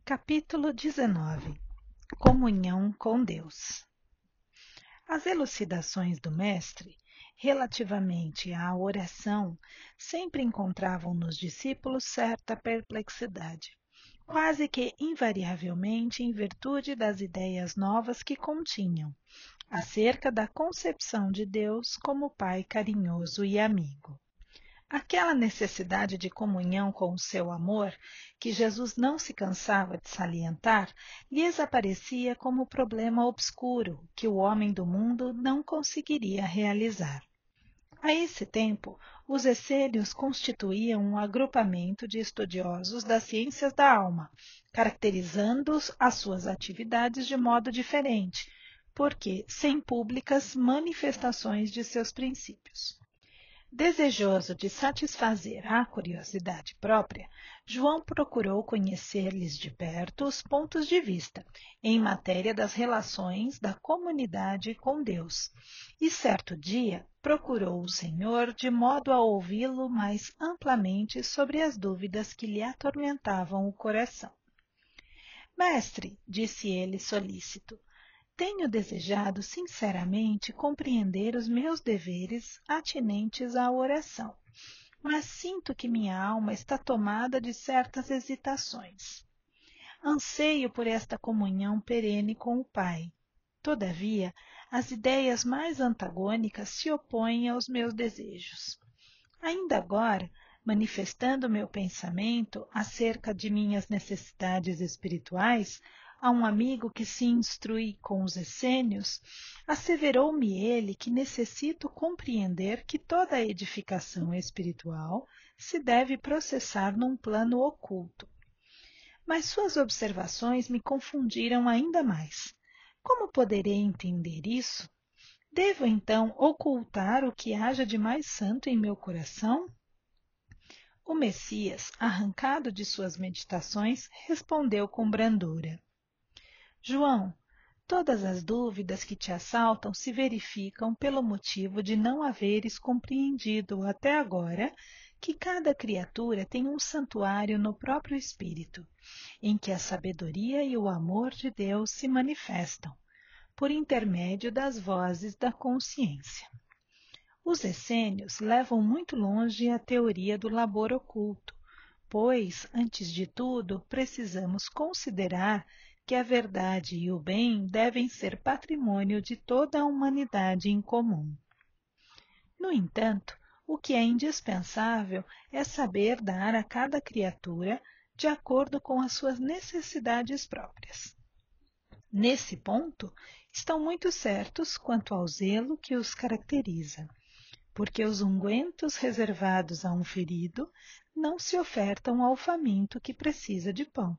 Capítulo 19. Comunhão com Deus. As elucidações do Mestre relativamente à oração sempre encontravam nos discípulos certa perplexidade, quase que invariavelmente em virtude das ideias novas que continham, acerca da concepção de Deus como Pai carinhoso e amigo. Aquela necessidade de comunhão com o seu amor, que Jesus não se cansava de salientar, lhes aparecia como problema obscuro que o homem do mundo não conseguiria realizar. A esse tempo, os essênios constituíam um agrupamento de estudiosos das ciências da alma, caracterizando as suas atividades de modo diferente, porque sem públicas manifestações de seus princípios. Desejoso de satisfazer a curiosidade própria, João procurou conhecer-lhes de perto os pontos de vista em matéria das relações da comunidade com Deus, e certo dia procurou o Senhor de modo a ouvi-lo mais amplamente sobre as dúvidas que lhe atormentavam o coração. Mestre, disse ele solícito, tenho desejado sinceramente compreender os meus deveres atinentes à oração, mas sinto que minha alma está tomada de certas hesitações. Anseio por esta comunhão perene com o Pai. Todavia, as ideias mais antagônicas se opõem aos meus desejos. Ainda agora, manifestando meu pensamento acerca de minhas necessidades espirituais, a um amigo que se instrui com os essênios, asseverou-me ele que necessito compreender que toda a edificação espiritual se deve processar num plano oculto. Mas suas observações me confundiram ainda mais. Como poderei entender isso? Devo então ocultar o que haja de mais santo em meu coração? O Messias, arrancado de suas meditações, respondeu com brandura. João, todas as dúvidas que te assaltam se verificam pelo motivo de não haveres compreendido até agora que cada criatura tem um santuário no próprio espírito, em que a sabedoria e o amor de Deus se manifestam, por intermédio das vozes da consciência. Os essênios levam muito longe a teoria do labor oculto, pois, antes de tudo, precisamos considerar que a verdade e o bem devem ser patrimônio de toda a humanidade em comum. No entanto, o que é indispensável é saber dar a cada criatura de acordo com as suas necessidades próprias. Nesse ponto, estão muito certos quanto ao zelo que os caracteriza, porque os ungüentos reservados a um ferido não se ofertam ao faminto que precisa de pão.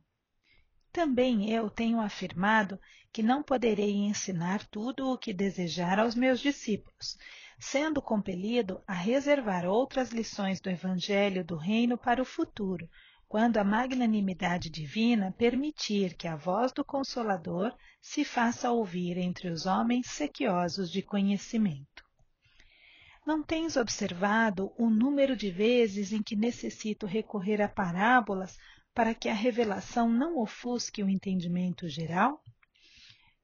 Também eu tenho afirmado que não poderei ensinar tudo o que desejar aos meus discípulos, sendo compelido a reservar outras lições do Evangelho do Reino para o futuro, quando a magnanimidade divina permitir que a voz do Consolador se faça ouvir entre os homens sequiosos de conhecimento. Não tens observado o número de vezes em que necessito recorrer a parábolas para que a revelação não ofusque o entendimento geral?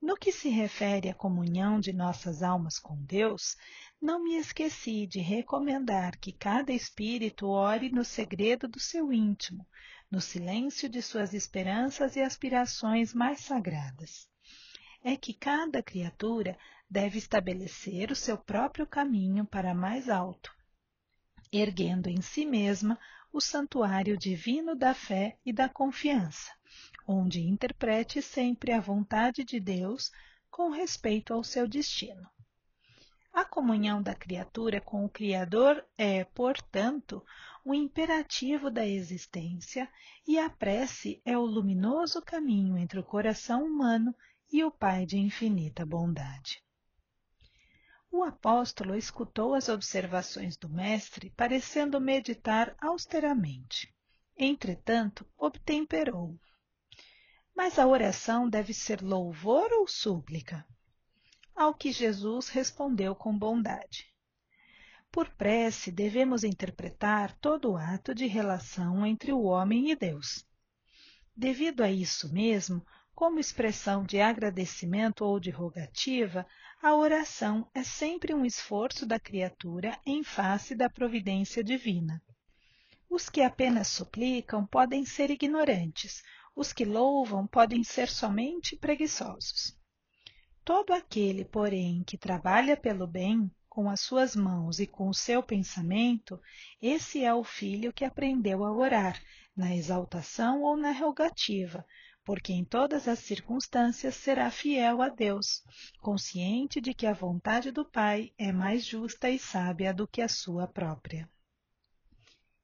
No que se refere à comunhão de nossas almas com Deus, não me esqueci de recomendar que cada espírito ore no segredo do seu íntimo, no silêncio de suas esperanças e aspirações mais sagradas. É que cada criatura deve estabelecer o seu próprio caminho para mais alto, erguendo em si mesma o santuário divino da fé e da confiança, onde interprete sempre a vontade de Deus com respeito ao seu destino. A comunhão da criatura com o Criador é, portanto, o imperativo da existência, e a prece é o luminoso caminho entre o coração humano e o Pai de infinita bondade. O apóstolo escutou as observações do mestre, parecendo meditar austeramente. Entretanto, obtemperou. Mas a oração deve ser louvor ou súplica? Ao que Jesus respondeu com bondade. Por prece, devemos interpretar todo o ato de relação entre o homem e Deus. Devido a isso mesmo, como expressão de agradecimento ou de rogativa, a oração é sempre um esforço da criatura em face da providência divina. Os que apenas suplicam podem ser ignorantes, os que louvam podem ser somente preguiçosos. Todo aquele, porém, que trabalha pelo bem, com as suas mãos e com o seu pensamento, esse é o filho que aprendeu a orar, na exaltação ou na rogativa, porque em todas as circunstâncias será fiel a Deus, consciente de que a vontade do Pai é mais justa e sábia do que a sua própria.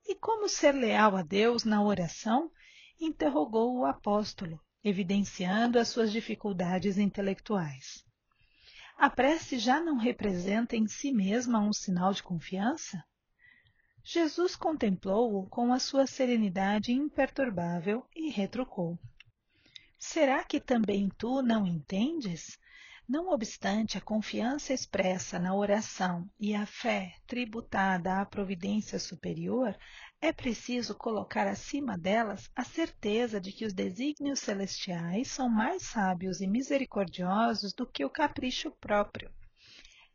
E como ser leal a Deus na oração? Interrogou o apóstolo, evidenciando as suas dificuldades intelectuais. A prece já não representa em si mesma um sinal de confiança? Jesus contemplou-o com a sua serenidade imperturbável e retrucou: será que também tu não entendes? Não obstante a confiança expressa na oração e a fé tributada à providência superior, é preciso colocar acima delas a certeza de que os desígnios celestiais são mais sábios e misericordiosos do que o capricho próprio.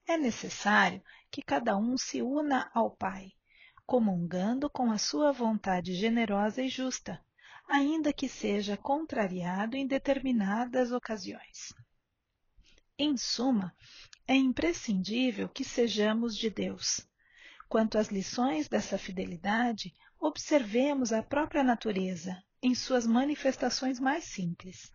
É necessário que cada um se una ao Pai, comungando com a sua vontade generosa e justa, ainda que seja contrariado em determinadas ocasiões. Em suma, é imprescindível que sejamos de Deus. Quanto às lições dessa fidelidade, observemos a própria natureza em suas manifestações mais simples.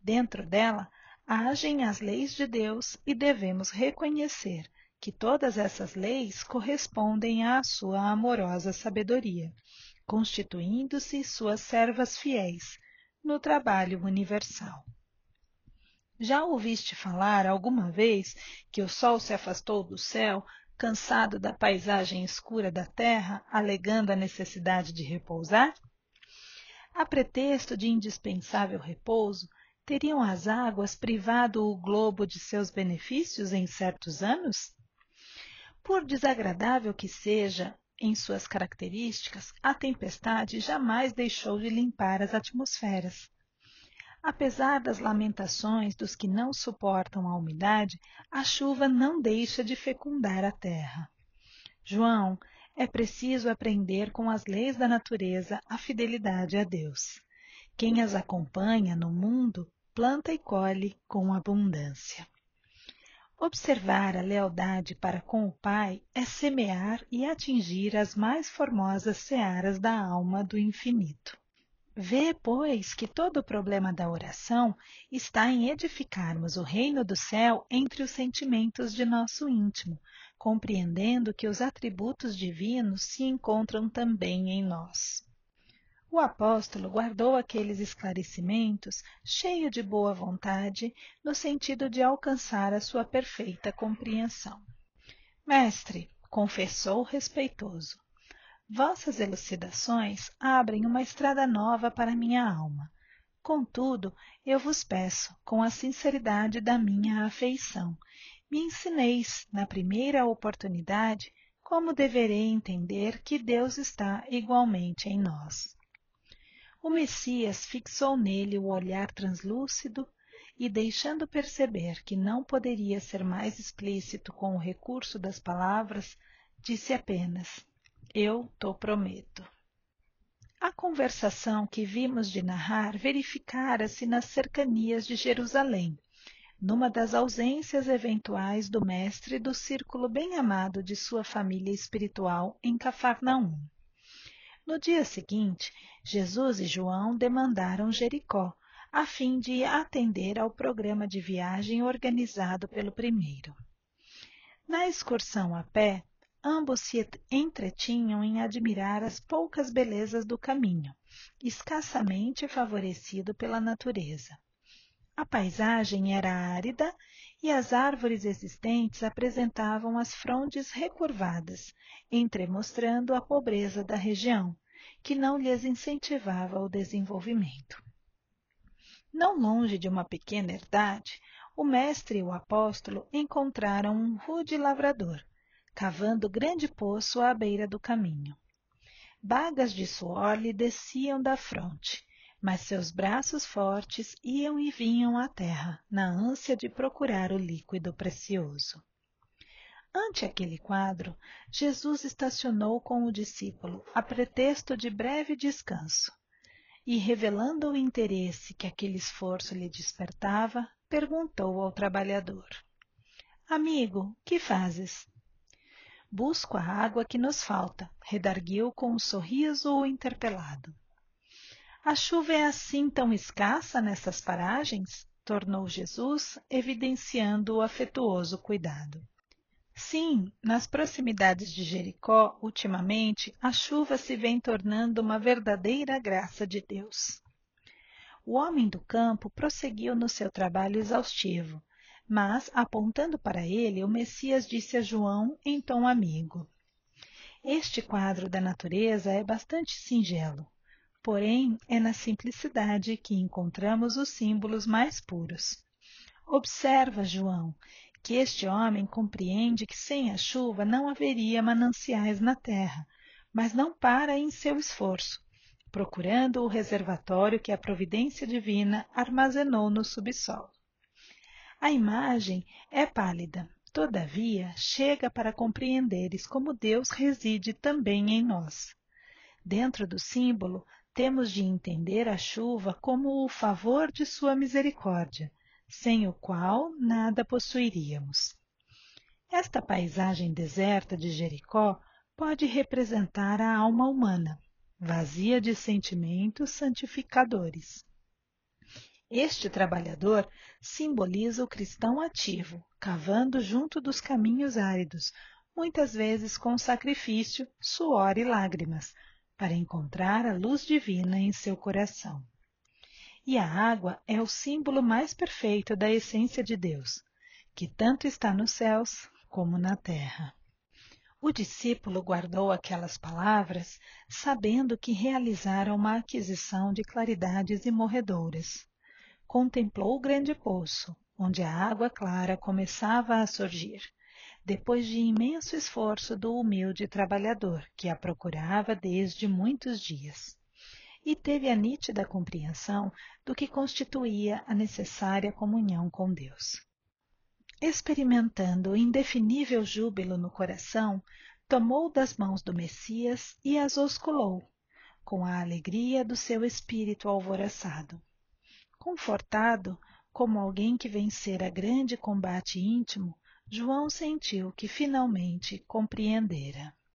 Dentro dela, agem as leis de Deus e devemos reconhecer que todas essas leis correspondem à sua amorosa sabedoria, constituindo-se suas servas fiéis no trabalho universal. Já ouviste falar alguma vez que o sol se afastou do céu, cansado da paisagem escura da terra, alegando a necessidade de repousar? A pretexto de indispensável repouso, teriam as águas privado o globo de seus benefícios em certos anos? Por desagradável que seja em suas características, a tempestade jamais deixou de limpar as atmosferas. Apesar das lamentações dos que não suportam a umidade, a chuva não deixa de fecundar a terra. João, é preciso aprender com as leis da natureza a fidelidade a Deus. Quem as acompanha no mundo, planta e colhe com abundância. Observar a lealdade para com o Pai é semear e atingir as mais formosas searas da alma do infinito. Vê, pois, que todo o problema da oração está em edificarmos o reino do céu entre os sentimentos de nosso íntimo, compreendendo que os atributos divinos se encontram também em nós. O apóstolo guardou aqueles esclarecimentos cheio de boa vontade, no sentido de alcançar a sua perfeita compreensão. Mestre, confessou respeitoso, vossas elucidações abrem uma estrada nova para minha alma. Contudo, eu vos peço, com a sinceridade da minha afeição, me ensineis, na primeira oportunidade, como deverei entender que Deus está igualmente em nós. O Messias fixou nele o olhar translúcido e, deixando perceber que não poderia ser mais explícito com o recurso das palavras, disse apenas: eu te prometo. A conversação que vimos de narrar verificara-se nas cercanias de Jerusalém, numa das ausências eventuais do mestre do círculo bem amado de sua família espiritual em Cafarnaum. No dia seguinte, Jesus e João demandaram Jericó, a fim de atender ao programa de viagem organizado pelo primeiro. Na excursão a pé, ambos se entretinham em admirar as poucas belezas do caminho, escassamente favorecido pela natureza. A paisagem era árida e as árvores existentes apresentavam as frondes recurvadas, entremostrando a pobreza da região, que não lhes incentivava o desenvolvimento. Não longe de uma pequena herdade, o mestre e o apóstolo encontraram um rude lavrador, cavando grande poço à beira do caminho. Bagas de suor lhe desciam da fronte, mas seus braços fortes iam e vinham à terra, na ânsia de procurar o líquido precioso. Ante aquele quadro, Jesus estacionou com o discípulo, a pretexto de breve descanso, e, revelando o interesse que aquele esforço lhe despertava, perguntou ao trabalhador: Amigo, que fazes? Busco a água que nos falta, redarguiu com um sorriso o interpelado. A chuva é assim tão escassa nessas paragens? Tornou Jesus, evidenciando o afetuoso cuidado. Sim, nas proximidades de Jericó, ultimamente, a chuva se vem tornando uma verdadeira graça de Deus. O homem do campo prosseguiu no seu trabalho exaustivo, mas, apontando para ele, o Messias disse a João em tom amigo: Este quadro da natureza é bastante singelo, porém é na simplicidade que encontramos os símbolos mais puros. Observa, João, que este homem compreende que sem a chuva não haveria mananciais na terra, mas não para em seu esforço, procurando o reservatório que a providência divina armazenou no subsolo. A imagem é pálida, todavia chega para compreenderes como Deus reside também em nós. Dentro do símbolo, temos de entender a chuva como o favor de sua misericórdia, sem o qual nada possuiríamos. Esta paisagem deserta de Jericó pode representar a alma humana, vazia de sentimentos santificadores. Este trabalhador simboliza o cristão ativo, cavando junto dos caminhos áridos, muitas vezes com sacrifício, suor e lágrimas, para encontrar a luz divina em seu coração. E a água é o símbolo mais perfeito da essência de Deus, que tanto está nos céus como na terra. O discípulo guardou aquelas palavras, sabendo que realizara uma aquisição de claridades imorredoras. Contemplou o grande poço, onde a água clara começava a surgir, depois de imenso esforço do humilde trabalhador, que a procurava desde muitos dias, e teve a nítida compreensão do que constituía a necessária comunhão com Deus. Experimentando o indefinível júbilo no coração, tomou das mãos do Messias e as osculou, com a alegria do seu espírito alvoroçado. Confortado, como alguém que vencera grande combate íntimo, João sentiu que finalmente compreendera.